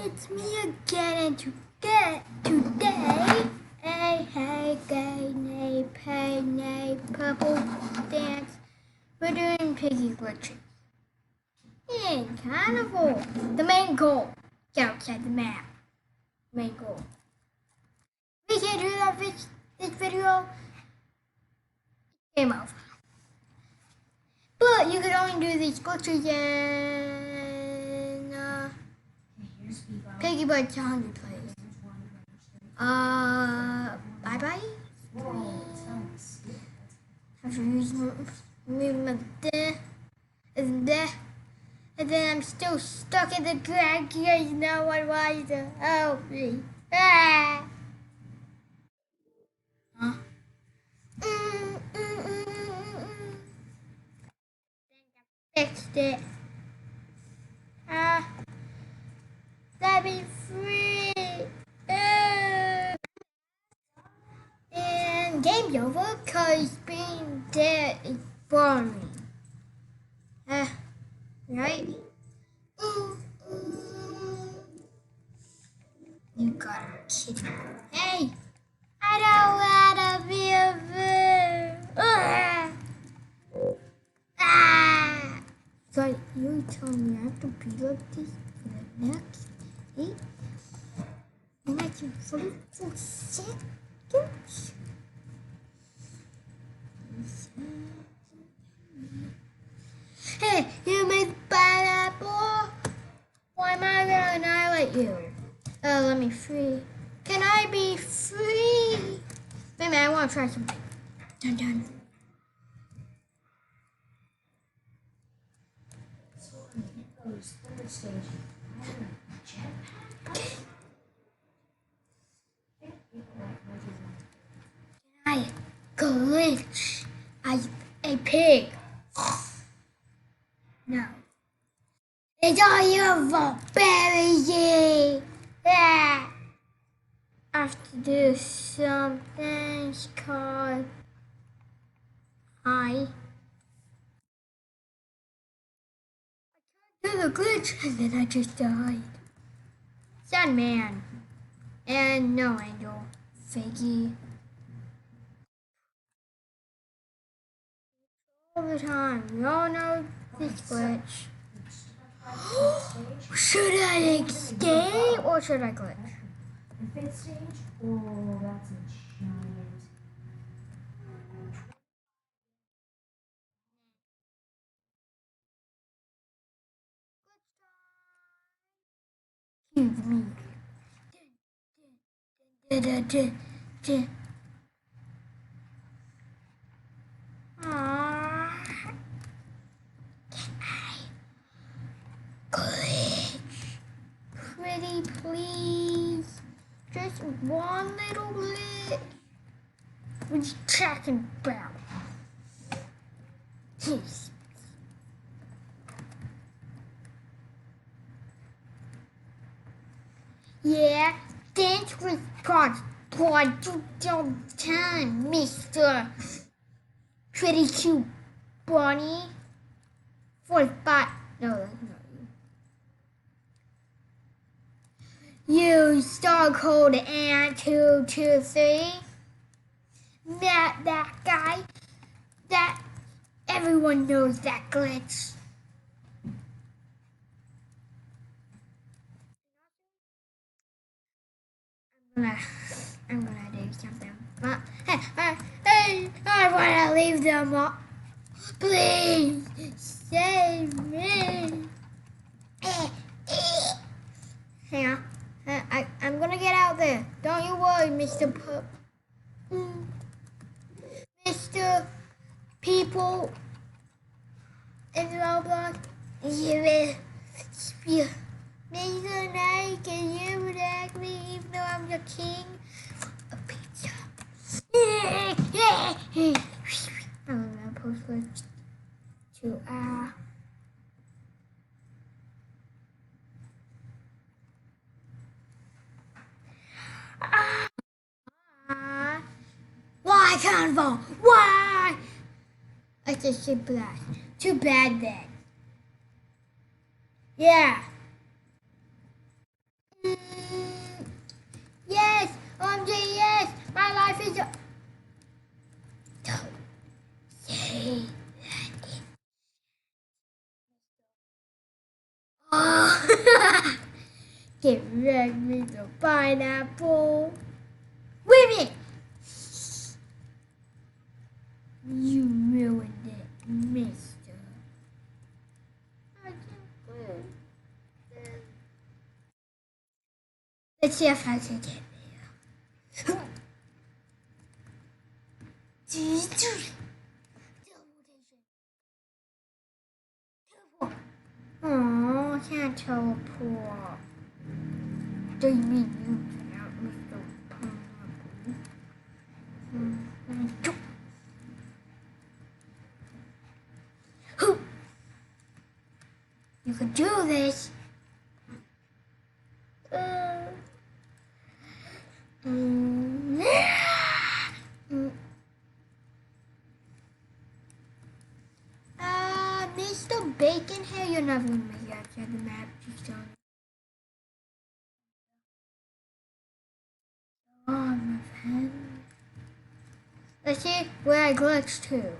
it's me again, and today, hey, gay, nay, pay, nay, purple dance, we're doing Piggy glitches. And carnival, the main goal, get outside the map, main goal. We can't do that this video, game over. But you could only do these glitches in Piggy Bud's 100 plays. Bye. Have to use my and then I'm still stuck in the ground because no one wants to help me. Huh? Fixed it. Let me free. And game's over because being dead is boring. Right? You gotta kid me. Hey! I don't wanna be a fool. So you're telling me I have to be like this for the next 8 minutes and 44 seconds? Hey, you Miss Pineapple! Why am I gonna annihilate you? Let me free. Can I be free? Wait a minute, I wanna try something. Dun. Third stage. I glitch. A pig. No. It's all your fault, Barry. Yeah. I have to do something called do the glitch, and then I just died. Sandman. And no angel. Piggy. All the time. We all know this glitch. Should I escape or should I glitch? The 5th stage? Oh, that's a giant. Excuse me. Glitch. Pretty please. Just one little glitch. What you talking about? Jeez. Yeah, thanks for time, Mr. Pretty Cute Bunny. 45. No, that's not you. You star code and 223. That guy. That everyone knows that glitch. I'm gonna do something. Hey, I wanna leave them all. Please save me. Hang on. I'm gonna get out there. Don't you worry, Mr. Mr. People in Roblox. Mr. Knight, can you protect me even though I'm the king? A pizza. I'm gonna post it to why can't vote? Why? I just said black. Too bad then. Yeah. Get ready to pineapple. Wait. You ruined it, mister. I can't win. Let's see if I can get there. Oh, I can't teleport. Do you mean you can out Mr. Pineapple? You can do this. Mr. Bacon here, you're never gonna make it outside the map. Just tell me. Oh, my friend. Let's see where I glitched to.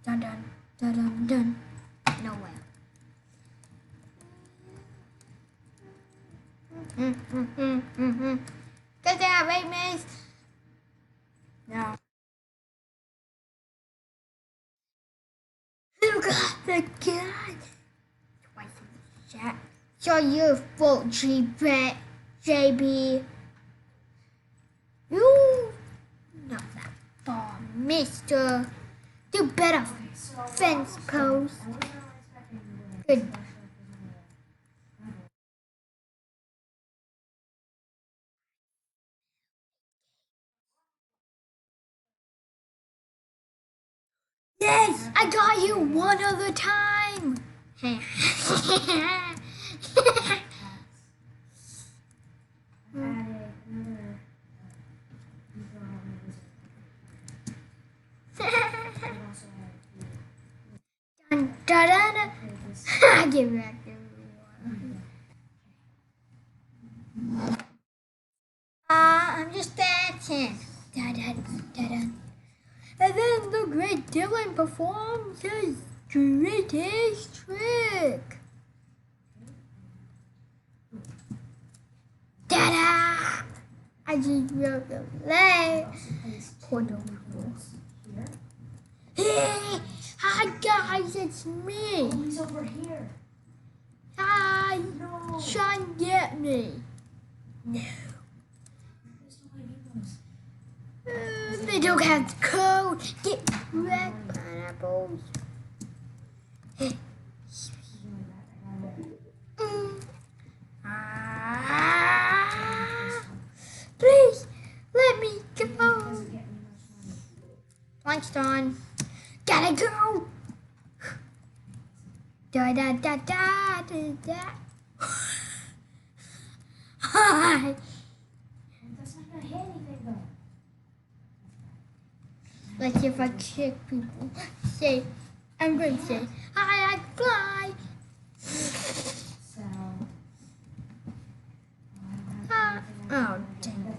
Dun dun dun dun dun. Nowhere. Get that right, miss? No. You got the gun. Twice in the chat. So you're full JB. You not that far, mister. Do better. Fence post. Good. Yes, I got you one other time. Dun, dun, dun, dun. I give back everyone. I'm just dancing. Dun, dun, dun, dun. And then the great Dylan performs his greatest trick. Ta-da! I just wrote the leg. Poor Dylan. Hey! Hi guys, it's me. Oh, he's over here. Hi! No. Try and get me. No. They don't have the code. Get red pineapples. Please let me go. Lunchtime. Gotta go. Da da da da da da. Hi. That's not gonna hit anything though. Let's see if I trick people. Say, I'm going to say, hi, I fly. So. Oh, dang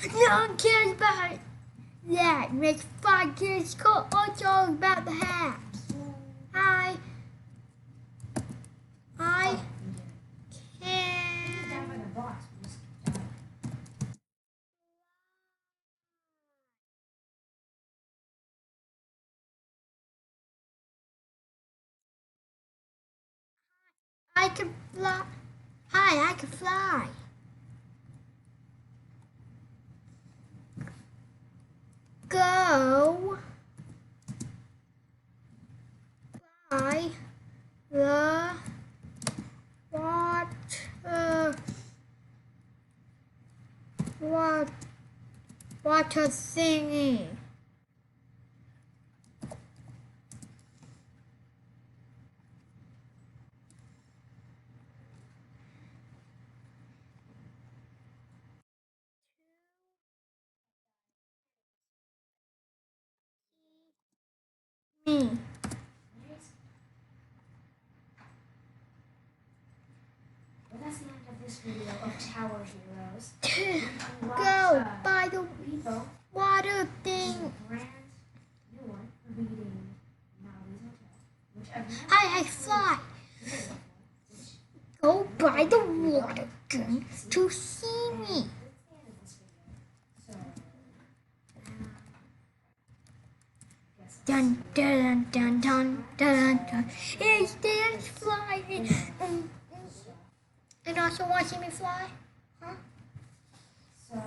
it. No one cares about that. Makes 5 years cool. Also about the hats. Hi. I can. Down by the box. I can fly. Hi, I can fly. Go by the water thingy. Me. Well, that's the end of this video of Tower Heroes. Go by the Repo. water This is thing. a brand new one. We're reading Natalie's Hotel. Which I've never Hi, I fly. heard of before, which by the water gun to see me. Dun dun dun dun dun dun. Is dance flying? And also want to see me fly? Huh?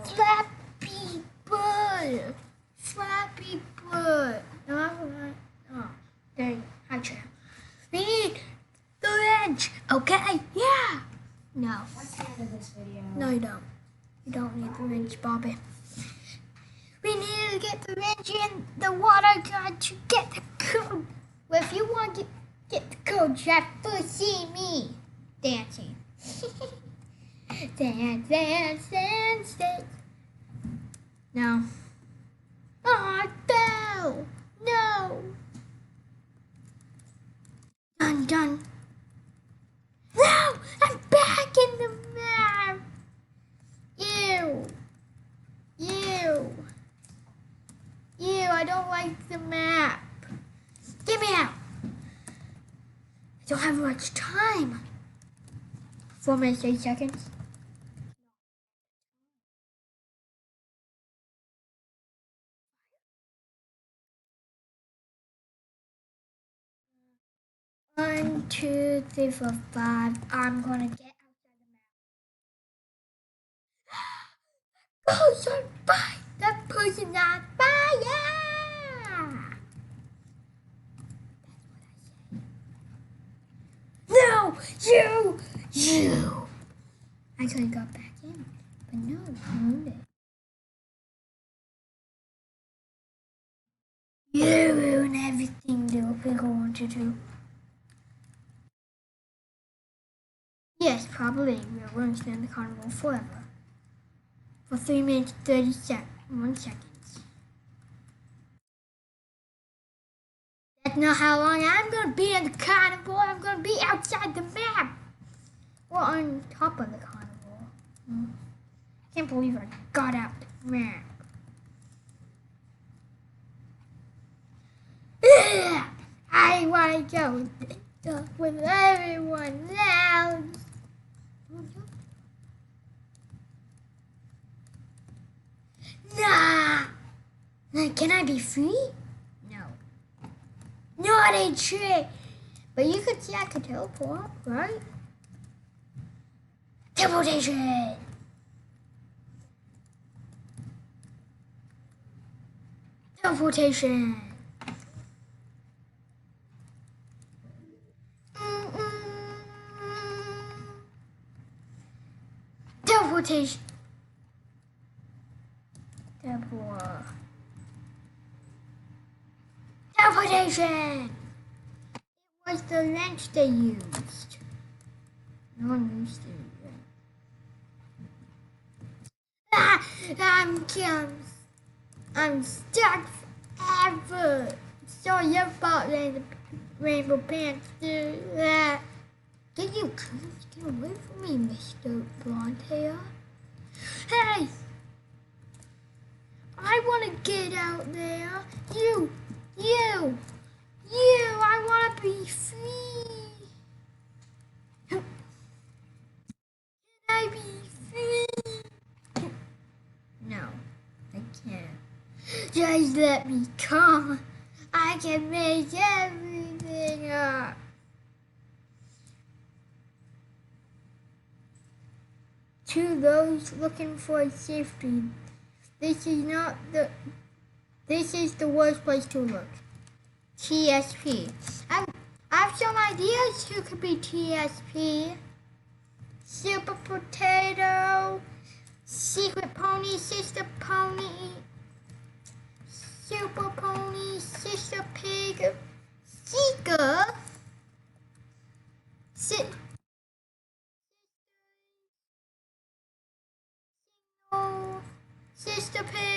Flappy bird. Flappy bird. No, oh, there you go. Hi, Trey. We need the wrench. Okay? Yeah. No. That's the end of this video. No, you don't. You don't need the wrench, Bobby. We need to get the wrench in the water gun to get the code. Well, if you want to get the code, you have to see me dancing. Dance, dance, dance, dance. No. Oh, I fell. No. Dun, dun. No, I'm back in the map. Ew. Ew. Ew, I don't like the map. Get me out. I don't have much time. 4 minutes, 8 seconds. One, two, three, four, five. I'm gonna get outside the map. Goes on fire. That person's on fire. No, you. I could have got back in, but no, I ruined it. You ruin everything little people want to do. Yes, probably we're going to stay in the carnival forever. For 3 minutes, 30 seconds, 1 second. That's not how long I'm going to be in the carnival. I'm going to be outside the map. Or on top of the carnival. I can't believe I got out the map. I want to go with everyone else. Nah. Can I be free? No. Not a trick. But you could see I could teleport, right? Teleportation. Teleportation. Teleportation. Teleportation. It was the wrench they used. No one used it. I'm stuck forever. Sorry about rainbow pants. Do that. Can you please get away from me, Mr. Blonde Hair? Hey! I want to get out there. You, I want to be free. Can I be free? No, I can't. Just let me come. I can make everything up. To those looking for safety, this is the worst place to look. TSP. I have some ideas who could be TSP. Super Potato, Secret Pony, Sister Pony, Super Pony, Sister Pig, Seeker, Sister Pig,